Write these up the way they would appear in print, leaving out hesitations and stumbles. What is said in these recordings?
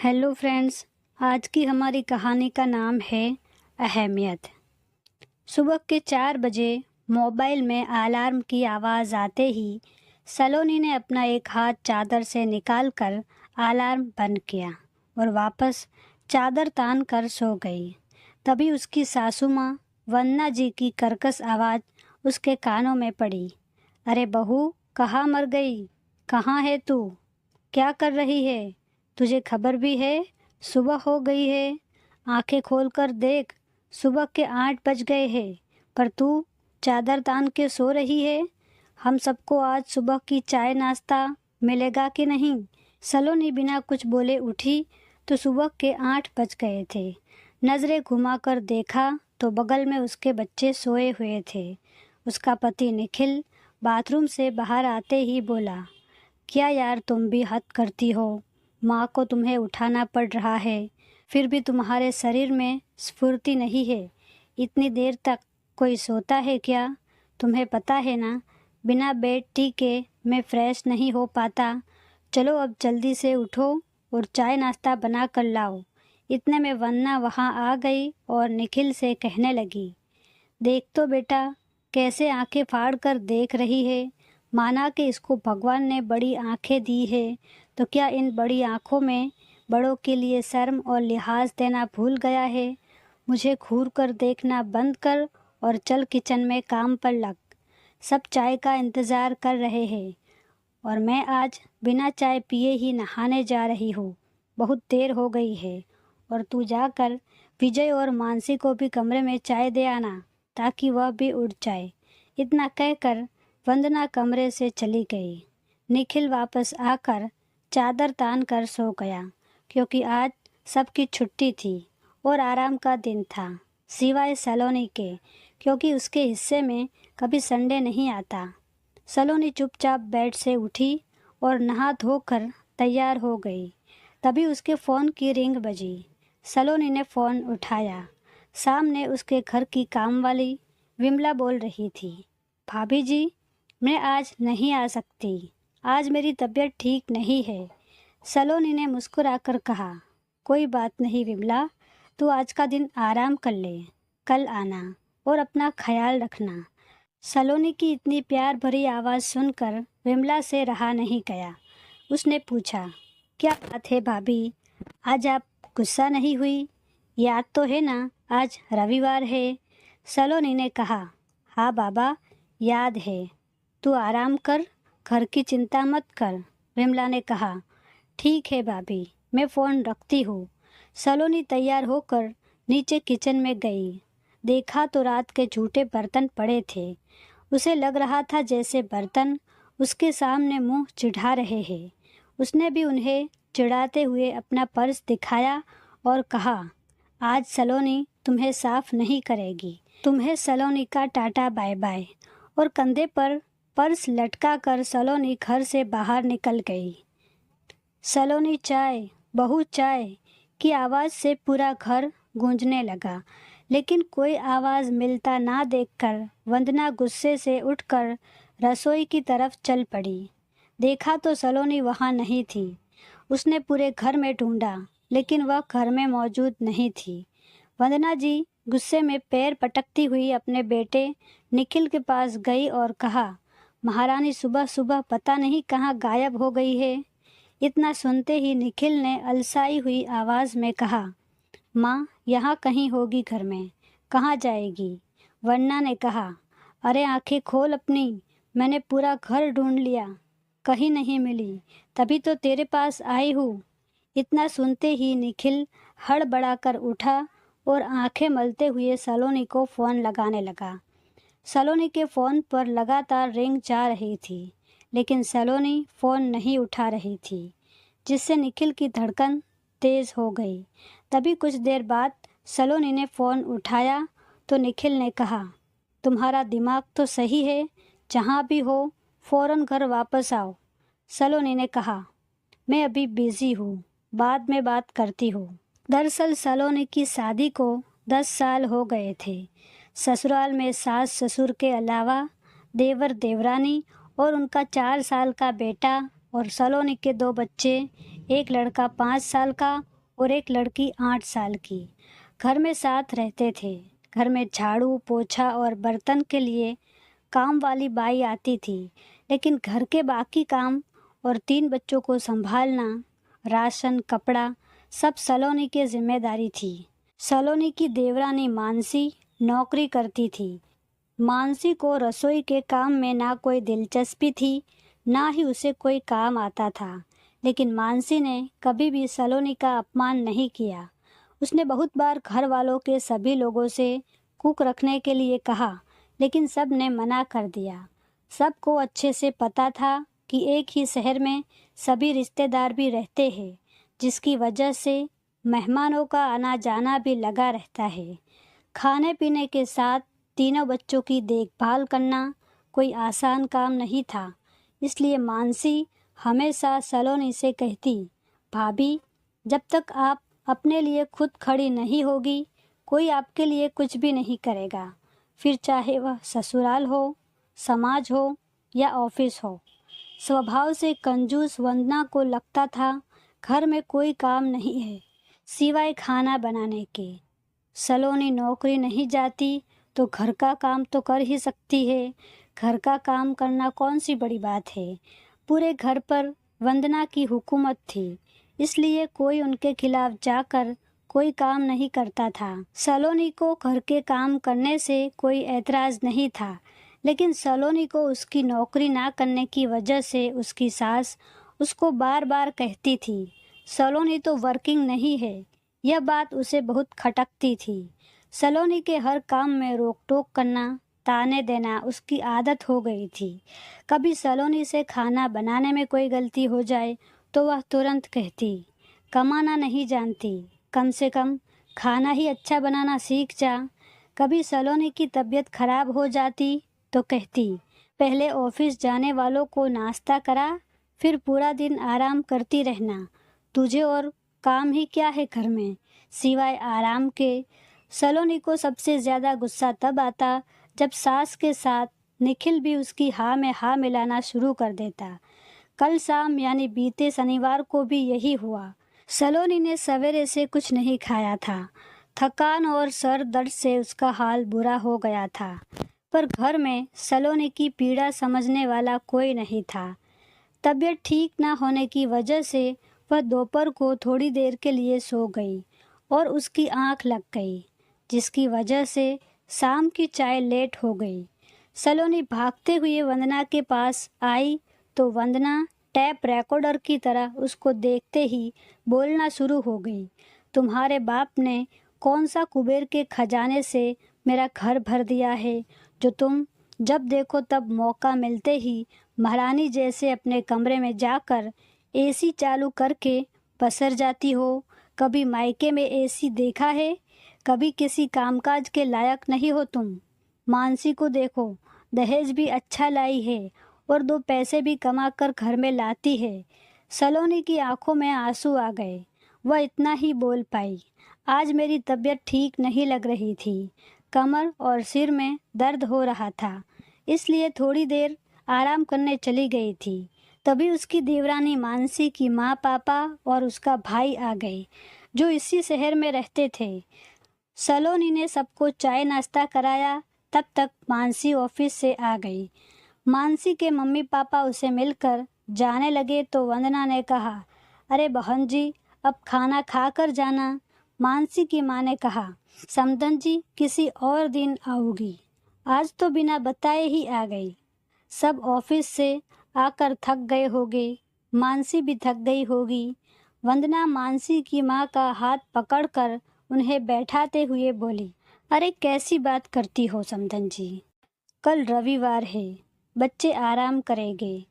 Hello friends. आज की हमारी कहानी का नाम है अहमियत। सुबह के 4 बजे मोबाइल में अलार्म की आवाज़ आते ही सलोनी ने अपना एक हाथ चादर से निकालकर अलार्म बंद किया और वापस चादर तान कर सो गई। तभी उसकी सासू माँ वंदना जी की कर्कश आवाज़ उसके कानों में पड़ी। अरे बहू, कहाँ मर गई? कहाँ है तू? क्या कर रही है? तुझे खबर भी है सुबह हो गई है? आंखें खोलकर देख, सुबह के 8 बज गए हैं, पर तू चादर तान के सो रही है। हम सबको आज सुबह की चाय नाश्ता मिलेगा कि नहीं? सलोनी बिना कुछ बोले उठी तो सुबह के 8 बज गए थे। नज़रें घुमाकर देखा तो बगल में उसके बच्चे सोए हुए थे। उसका पति निखिल बाथरूम से बाहर आते ही बोला, क्या यार, तुम भी हद करती हो। माँ को तुम्हें उठाना पड़ रहा है, फिर भी तुम्हारे शरीर में स्फूर्ति नहीं है। इतनी देर तक कोई सोता है क्या? तुम्हें पता है ना, बिना बेड टी के मैं फ्रेश नहीं हो पाता। चलो अब जल्दी से उठो और चाय नाश्ता बना कर लाओ। इतने में वन्ना वहाँ आ गई और निखिल से कहने लगी, देख तो बेटा, कैसे आंखें फाड़ कर देख रही है। माना कि इसको भगवान ने बड़ी आंखें दी है, तो क्या इन बड़ी आंखों में बड़ों के लिए शर्म और लिहाज देना भूल गया है? मुझे घूर कर देखना बंद कर और चल किचन में काम पर लग। सब चाय का इंतज़ार कर रहे हैं और मैं आज बिना चाय पिए ही नहाने जा रही हूँ। बहुत देर हो गई है और तू जाकर विजय और मानसी को भी कमरे में चाय दे आना, ताकि वह भी उठ जाए। इतना कहकर वंदना कमरे से चली गई। निखिल वापस आकर चादर तान कर सो गया, क्योंकि आज सबकी छुट्टी थी और आराम का दिन था, सिवाय सलोनी के, क्योंकि उसके हिस्से में कभी संडे नहीं आता। सलोनी चुपचाप बेड से उठी और नहा धोकर तैयार हो गई। तभी उसके फ़ोन की रिंग बजी। सलोनी ने फ़ोन उठाया। सामने उसके घर की कामवाली विमला बोल रही थी, भाभी जी, मैं आज नहीं आ सकती। आज मेरी तबीयत ठीक नहीं है। सलोनी ने मुस्कुराकर कहा, कोई बात नहीं विमला, तू आज का दिन आराम कर ले, कल आना और अपना ख्याल रखना। सलोनी की इतनी प्यार भरी आवाज़ सुनकर विमला से रहा नहीं गया। उसने पूछा, क्या बात है भाभी, आज आप गुस्सा नहीं हुई? याद तो है ना, आज रविवार है। सलोनी ने कहा, हाँ बाबा, याद है। तू आराम कर, घर की चिंता मत कर। विमला ने कहा, ठीक है भाभी, मैं फ़ोन रखती हूँ। सलोनी तैयार होकर नीचे किचन में गई। देखा तो रात के झूठे बर्तन पड़े थे। उसे लग रहा था जैसे बर्तन उसके सामने मुंह चिढ़ा रहे हैं। उसने भी उन्हें चिढ़ाते हुए अपना पर्स दिखाया और कहा, आज सलोनी तुम्हें साफ नहीं करेगी। तुम्हें सलोनी का टाटा बाय बाय। और कंधे पर पर्स लटका कर सलोनी घर से बाहर निकल गई। सलोनी चाय, बहू चाय की आवाज़ से पूरा घर गूंजने लगा, लेकिन कोई आवाज़ मिलता ना देखकर वंदना गुस्से से उठकर रसोई की तरफ चल पड़ी। देखा तो सलोनी वहाँ नहीं थी। उसने पूरे घर में ढूंढा, लेकिन वह घर में मौजूद नहीं थी। वंदना जी गुस्से में पैर पटकती हुई अपने बेटे निखिल के पास गई और कहा, महारानी सुबह सुबह पता नहीं कहाँ गायब हो गई है। इतना सुनते ही निखिल ने अलसाई हुई आवाज़ में कहा, माँ यहाँ कहीं होगी घर में, कहाँ जाएगी? वन्ना ने कहा, अरे आंखें खोल अपनी, मैंने पूरा घर ढूंढ लिया, कहीं नहीं मिली, तभी तो तेरे पास आई हूँ। इतना सुनते ही निखिल हड़बड़ाकर उठा और आंखें मलते हुए सलोनी को फ़ोन लगाने लगा। सलोनी के फ़ोन पर लगातार रिंग जा रही थी, लेकिन सलोनी फ़ोन नहीं उठा रही थी, जिससे निखिल की धड़कन तेज़ हो गई। तभी कुछ देर बाद सलोनी ने फ़ोन उठाया तो निखिल ने कहा, तुम्हारा दिमाग तो सही है, जहाँ भी हो फ़ौरन घर वापस आओ। सलोनी ने कहा, मैं अभी बिज़ी हूँ, बाद में बात करती हूँ। दरअसल सलोनी की शादी को 10 साल हो गए थे। ससुराल में सास ससुर के अलावा देवर देवरानी और उनका 4 साल का बेटा और सलोनी के 2 बच्चे, एक लड़का 5 साल का और एक लड़की 8 साल की। घर में साथ रहते थे। घर में झाड़ू, पोछा और बर्तन के लिए काम वाली बाई आती थी, लेकिन घर के बाकी काम और 3 बच्चों को संभालना, राशन, कपड़ा सब सलोनी की जिम्मेदारी थी। सलोनी की देवरानी मानसी नौकरी करती थी। मानसी को रसोई के काम में ना कोई दिलचस्पी थी, ना ही उसे कोई काम आता था। लेकिन मानसी ने कभी भी सलोनी का अपमान नहीं किया। उसने बहुत बार घर वालों के सभी लोगों से कुक रखने के लिए कहा, लेकिन सब ने मना कर दिया। सबको अच्छे से पता था कि एक ही शहर में सभी रिश्तेदार भी रहते हैं, जिसकी वजह से मेहमानों का आना जाना भी लगा रहता है। खाने पीने के साथ तीनों बच्चों की देखभाल करना कोई आसान काम नहीं था। इसलिए मानसी हमेशा सलोनी से कहती, भाभी, जब तक आप अपने लिए खुद खड़ी नहीं होगी, कोई आपके लिए कुछ भी नहीं करेगा, फिर चाहे वह ससुराल हो, समाज हो या ऑफिस हो। स्वभाव से कंजूस वंदना को लगता था घर में कोई काम नहीं है सिवाय खाना बनाने के। सलोनी नौकरी नहीं जाती तो घर का काम तो कर ही सकती है। घर का काम करना कौन सी बड़ी बात है। पूरे घर पर वंदना की हुकूमत थी, इसलिए कोई उनके खिलाफ जाकर कोई काम नहीं करता था। सलोनी को घर के काम करने से कोई ऐतराज़ नहीं था, लेकिन सलोनी को उसकी नौकरी ना करने की वजह से उसकी सास उसको बार बार कहती थी, सलोनी तो वर्किंग नहीं है। यह बात उसे बहुत खटकती थी। सलोनी के हर काम में रोक टोक करना, ताने देना उसकी आदत हो गई थी। कभी सलोनी से खाना बनाने में कोई गलती हो जाए तो वह तुरंत कहती, कमाना नहीं जानती, कम से कम खाना ही अच्छा बनाना सीख जा। कभी सलोनी की तबीयत खराब हो जाती तो कहती, पहले ऑफिस जाने वालों को नाश्ता करा, फिर पूरा दिन आराम करती रहना। तुझे और काम ही क्या है घर में सिवाय आराम के। सलोनी को सबसे ज़्यादा गुस्सा तब आता जब सास के साथ निखिल भी उसकी हाँ में हाँ मिलाना शुरू कर देता। कल शाम यानी बीते शनिवार को भी यही हुआ। सलोनी ने सवेरे से कुछ नहीं खाया था। थकान और सर दर्द से उसका हाल बुरा हो गया था, पर घर में सलोनी की पीड़ा समझने वाला कोई नहीं था। तबीयत ठीक ना होने की वजह से वह दोपहर को थोड़ी देर के लिए सो गई और उसकी आंख लग गई, जिसकी वजह से शाम की चाय लेट हो गई। सलोनी भागते हुए वंदना के पास आई तो वंदना टैप रिकॉर्डर की तरह उसको देखते ही बोलना शुरू हो गई, तुम्हारे बाप ने कौन सा कुबेर के खजाने से मेरा घर भर दिया है, जो तुम जब देखो तब मौका मिलते ही महारानी जैसे अपने कमरे में जाकर एसी चालू करके पसर जाती हो। कभी मायके में एसी देखा है? कभी किसी कामकाज के लायक नहीं हो तुम। मानसी को देखो, दहेज भी अच्छा लाई है और 2 पैसे भी कमा कर घर में लाती है। सलोनी की आंखों में आंसू आ गए। वह इतना ही बोल पाई, आज मेरी तबीयत ठीक नहीं लग रही थी। कमर और सिर में दर्द हो रहा था, इसलिए थोड़ी देर आराम करने चली गई थी। तभी उसकी देवरानी मानसी की माँ, पापा और उसका भाई आ गए, जो इसी शहर में रहते थे। सलोनी ने सबको चाय नाश्ता कराया। तब तक मानसी ऑफिस से आ गई। मानसी के मम्मी पापा उसे मिलकर जाने लगे तो वंदना ने कहा, अरे बहन जी, अब खाना खा कर जाना। मानसी की माँ ने कहा, समधन जी किसी और दिन आऊँगी, आज तो बिना बताए ही आ गई। सब ऑफिस से आकर थक गए होंगे, मानसी भी थक गई होगी। वंदना मानसी की माँ का हाथ पकड़कर उन्हें बैठाते हुए बोली, अरे कैसी बात करती हो समधन जी, कल रविवार है, बच्चे आराम करेंगे,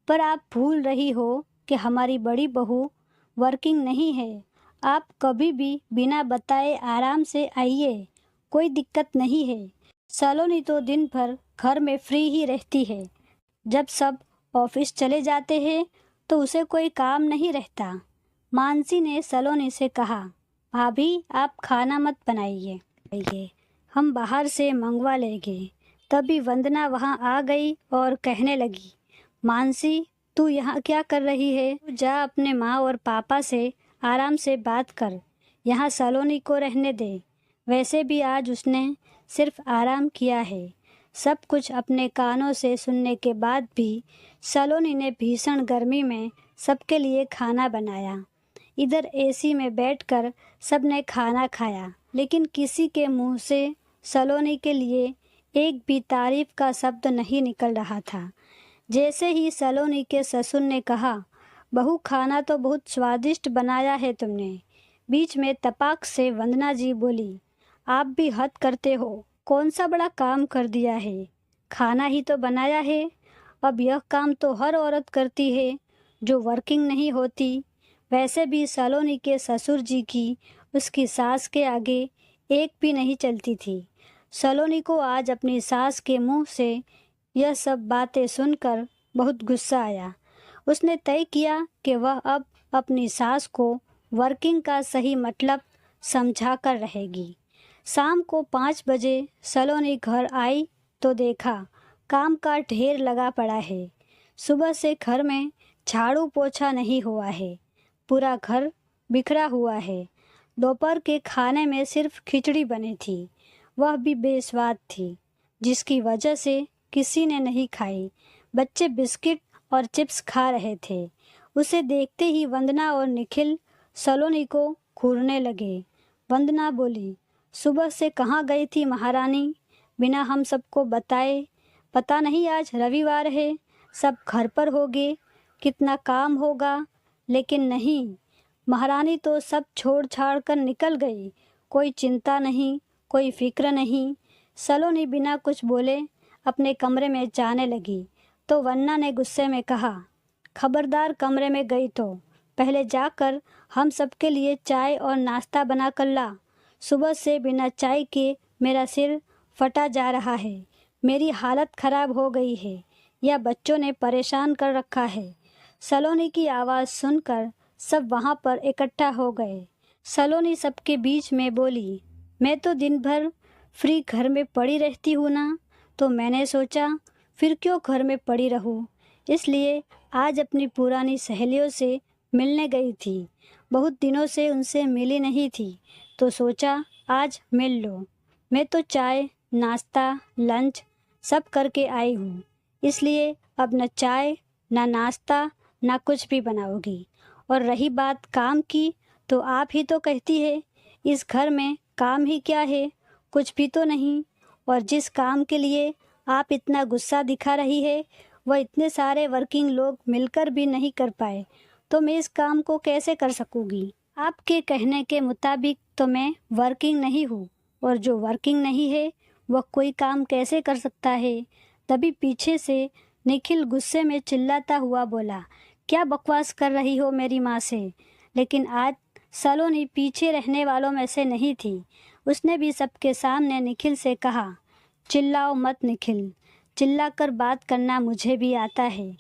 पर आप भूल रही हो कि हमारी बड़ी बहू वर्किंग नहीं है। आप कभी भी बिना बताए आराम से आइए, कोई दिक्कत नहीं है। सलोनी तो दिन भर घर में फ्री ही रहती है। जब सब ऑफिस चले जाते हैं तो उसे कोई काम नहीं रहता। मानसी ने सलोनी से कहा, भाभी आप खाना मत बनाइए, हम बाहर से मंगवा लेंगे। तभी वंदना वहां आ गई और कहने लगी, मानसी तू यहाँ क्या कर रही है? जा अपने माँ और पापा से आराम से बात कर, यहाँ सलोनी को रहने दे। वैसे भी आज उसने सिर्फ आराम किया है। सब कुछ अपने कानों से सुनने के बाद भी सलोनी ने भीषण गर्मी में सबके लिए खाना बनाया। इधर एसी में बैठकर सबने खाना खाया, लेकिन किसी के मुंह से सलोनी के लिए एक भी तारीफ का शब्द नहीं निकल रहा था। जैसे ही सलोनी के ससुर ने कहा, बहू खाना तो बहुत स्वादिष्ट बनाया है तुमने, बीच में तपाक से वंदना जी बोली, आप भी हद करते हो, कौन सा बड़ा काम कर दिया है, खाना ही तो बनाया है। अब यह काम तो हर औरत करती है जो वर्किंग नहीं होती। वैसे भी सलोनी के ससुर जी की उसकी सास के आगे एक भी नहीं चलती थी। सलोनी को आज अपनी सास के मुंह से यह सब बातें सुनकर बहुत गुस्सा आया। उसने तय किया कि वह अब अपनी सास को वर्किंग का सही मतलब समझा कर रहेगी। शाम को 5 बजे सलोनी घर आई तो देखा काम का ढेर लगा पड़ा है। सुबह से घर में झाड़ू पोछा नहीं हुआ है, पूरा घर बिखरा हुआ है। दोपहर के खाने में सिर्फ खिचड़ी बनी थी, वह भी बेस्वाद थी, जिसकी वजह से किसी ने नहीं खाई। बच्चे बिस्किट और चिप्स खा रहे थे। उसे देखते ही वंदना और निखिल सलोनी को घूरने लगे। वंदना बोली, सुबह से कहाँ गई थी महारानी, बिना हम सबको बताए? पता नहीं आज रविवार है, सब घर पर होगे, कितना काम होगा। लेकिन नहीं, महारानी तो सब छोड़ छाड़ कर निकल गई। कोई चिंता नहीं, कोई फिक्र नहीं। सलोनी बिना कुछ बोले अपने कमरे में जाने लगी तो वन्ना ने गुस्से में कहा, खबरदार कमरे में गई तो पहले जाकर हम सबके लिए चाय और नाश्ता बना कर ला। सुबह से बिना चाय के मेरा सिर फटा जा रहा है, मेरी हालत खराब हो गई है, या बच्चों ने परेशान कर रखा है। सलोनी की आवाज़ सुनकर सब वहाँ पर इकट्ठा हो गए। सलोनी सबके बीच में बोली, मैं तो दिन भर फ्री घर में पड़ी रहती हूँ ना, तो मैंने सोचा फिर क्यों घर में पड़ी रहूँ, इसलिए आज अपनी पुरानी सहेलियों से मिलने गई थी। बहुत दिनों से उनसे मिली नहीं थी तो सोचा आज मिल लो। मैं तो चाय नाश्ता लंच सब करके आई हूँ, इसलिए अब न चाय न नाश्ता न कुछ भी बनाओगी। और रही बात काम की, तो आप ही तो कहती है इस घर में काम ही क्या है, कुछ भी तो नहीं। और जिस काम के लिए आप इतना गुस्सा दिखा रही है वह इतने सारे वर्किंग लोग मिलकर भी नहीं कर पाए, तो मैं इस काम को कैसे कर सकूंगी? आपके कहने के मुताबिक तो मैं वर्किंग नहीं हूँ, और जो वर्किंग नहीं है वह कोई काम कैसे कर सकता है? तभी पीछे से निखिल गुस्से में चिल्लाता हुआ बोला, क्या बकवास कर रही हो मेरी माँ से? लेकिन आज सलोनी पीछे रहने वालों में से नहीं थी। उसने भी सबके सामने निखिल से कहा, चिल्लाओ मत निखिल, चिल्लाकर बात करना मुझे भी आता है।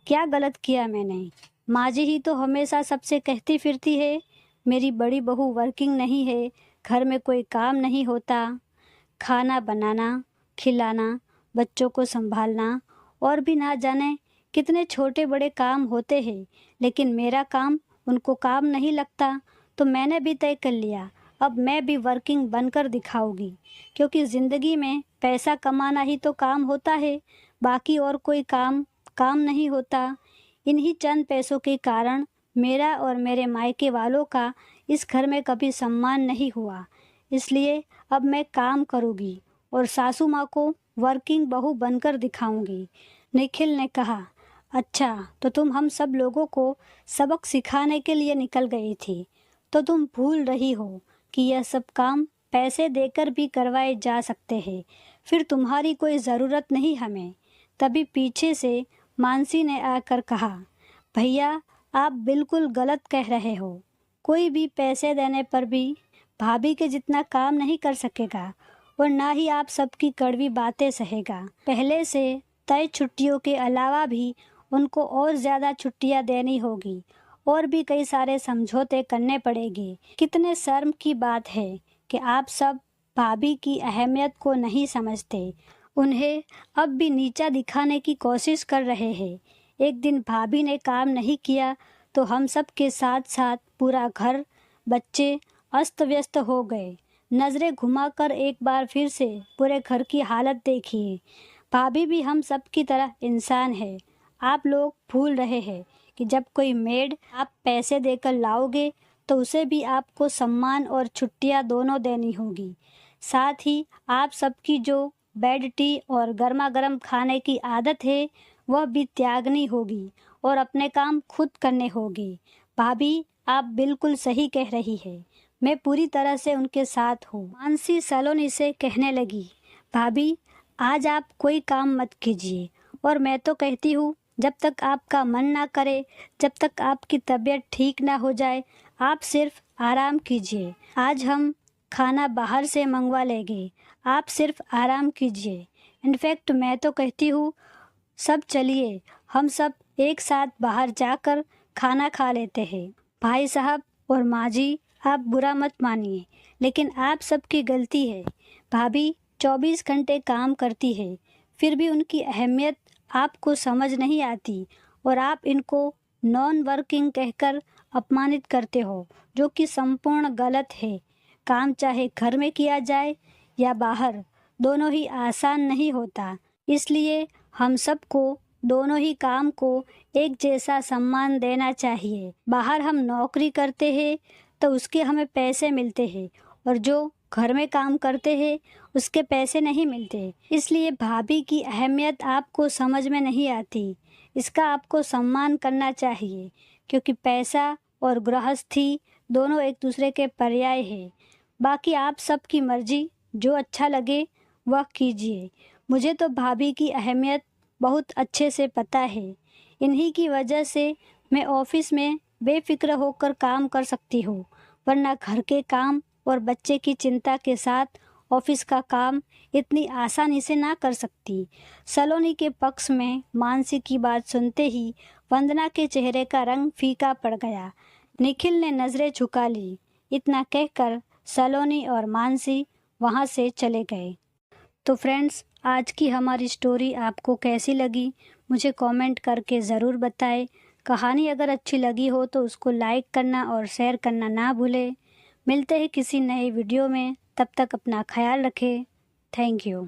क्या गलत किया मैंने? माँ जी ही तो हमेशा सबसे कहती फिरती है मेरी बड़ी बहू वर्किंग नहीं है, घर में कोई काम नहीं होता। खाना बनाना, खिलाना, बच्चों को संभालना और भी ना जाने कितने छोटे बड़े काम होते हैं, लेकिन मेरा काम उनको काम नहीं लगता। तो मैंने भी तय कर लिया, अब मैं भी वर्किंग बनकर दिखाऊंगी, क्योंकि ज़िंदगी में पैसा कमाना ही तो काम होता है, बाकी और कोई काम काम नहीं होता। इन्हीं चंद पैसों के कारण मेरा और मेरे मायके वालों का इस घर में कभी सम्मान नहीं हुआ, इसलिए अब मैं काम करूँगी और सासू माँ को वर्किंग बहू बनकर दिखाऊंगी। निखिल ने कहा, अच्छा तो तुम हम सब लोगों को सबक सिखाने के लिए निकल गई थी, तो तुम भूल रही हो कि यह सब काम पैसे देकर भी करवाए जा सकते हैं, फिर तुम्हारी कोई ज़रूरत नहीं हमें। तभी पीछे से मानसी ने आकर कहा, भैया आप बिल्कुल गलत कह रहे हो, कोई भी पैसे देने पर भी भाभी के जितना काम नहीं कर सकेगा और ना ही आप सबकी कड़वी बातें सहेगा। पहले से तय छुट्टियों के अलावा भी उनको और ज़्यादा छुट्टियां देनी होगी और भी कई सारे समझौते करने पड़ेंगे। कितने शर्म की बात है कि आप सब भाभी की अहमियत को नहीं समझते, उन्हें अब भी नीचा दिखाने की कोशिश कर रहे हैं। एक दिन भाभी ने काम नहीं किया तो हम सब के साथ साथ पूरा घर, बच्चे अस्त व्यस्त हो गए। नज़रें घुमाकर एक बार फिर से पूरे घर की हालत देखिए। भाभी भी हम सब की तरह इंसान है। आप लोग भूल रहे हैं कि जब कोई मेड आप पैसे देकर लाओगे तो उसे भी आपको सम्मान और छुट्टियां दोनों देनी होगी। साथ ही आप सबकी जो बेड टी और गर्मा गर्म खाने की आदत है वह भी त्यागनी होगी और अपने काम खुद करने होंगे। भाभी, आप बिल्कुल सही कह रही है। मैं पूरी तरह से उनके साथ हूँ। मानसी सलोनी से कहने लगी, भाभी आज आप कोई काम मत कीजिए और मैं तो कहती हूँ जब तक आपका मन ना करे, जब तक आपकी तबीयत ठीक ना हो जाए, आप सिर्फ आराम कीजिए। आज हम खाना बाहर से मंगवा लेंगे, आप सिर्फ आराम कीजिए। इनफैक्ट मैं तो कहती हूँ सब चलिए हम सब एक साथ बाहर जाकर खाना खा लेते हैं। भाई साहब और माँ जी, आप बुरा मत मानिए, लेकिन आप सबकी गलती है। भाभी 24 घंटे काम करती है, फिर भी उनकी अहमियत आपको समझ नहीं आती और आप इनको नॉन वर्किंग कहकर अपमानित करते हो, जो कि संपूर्ण गलत है। काम चाहे घर में किया जाए या बाहर, दोनों ही आसान नहीं होता। इसलिए हम सबको दोनों ही काम को एक जैसा सम्मान देना चाहिए। बाहर हम नौकरी करते हैं तो उसके हमें पैसे मिलते हैं और जो घर में काम करते हैं उसके पैसे नहीं मिलते। इसलिए भाभी की अहमियत आपको समझ में नहीं आती। इसका आपको सम्मान करना चाहिए, क्योंकि पैसा और गृहस्थी दोनों एक दूसरे के पर्याय है। बाकी आप सबकी मर्जी, जो अच्छा लगे वह कीजिए। मुझे तो भाभी की अहमियत बहुत अच्छे से पता है। इन्हीं की वजह से मैं ऑफिस में बेफिक्र होकर काम कर सकती हूँ, वरना घर के काम और बच्चे की चिंता के साथ ऑफिस का काम इतनी आसानी से ना कर सकती। सलोनी के पक्ष में मानसी की बात सुनते ही वंदना के चेहरे का रंग फीका पड़ गया। निखिल ने नज़रें झुका ली। इतना कहकर सलोनी और मानसी वहाँ से चले गए। तो फ्रेंड्स, आज की हमारी स्टोरी आपको कैसी लगी मुझे कमेंट करके ज़रूर बताएं। कहानी अगर अच्छी लगी हो तो उसको लाइक करना और शेयर करना ना भूलें। मिलते हैं किसी नए वीडियो में, तब तक अपना ख्याल रखें। Thank you.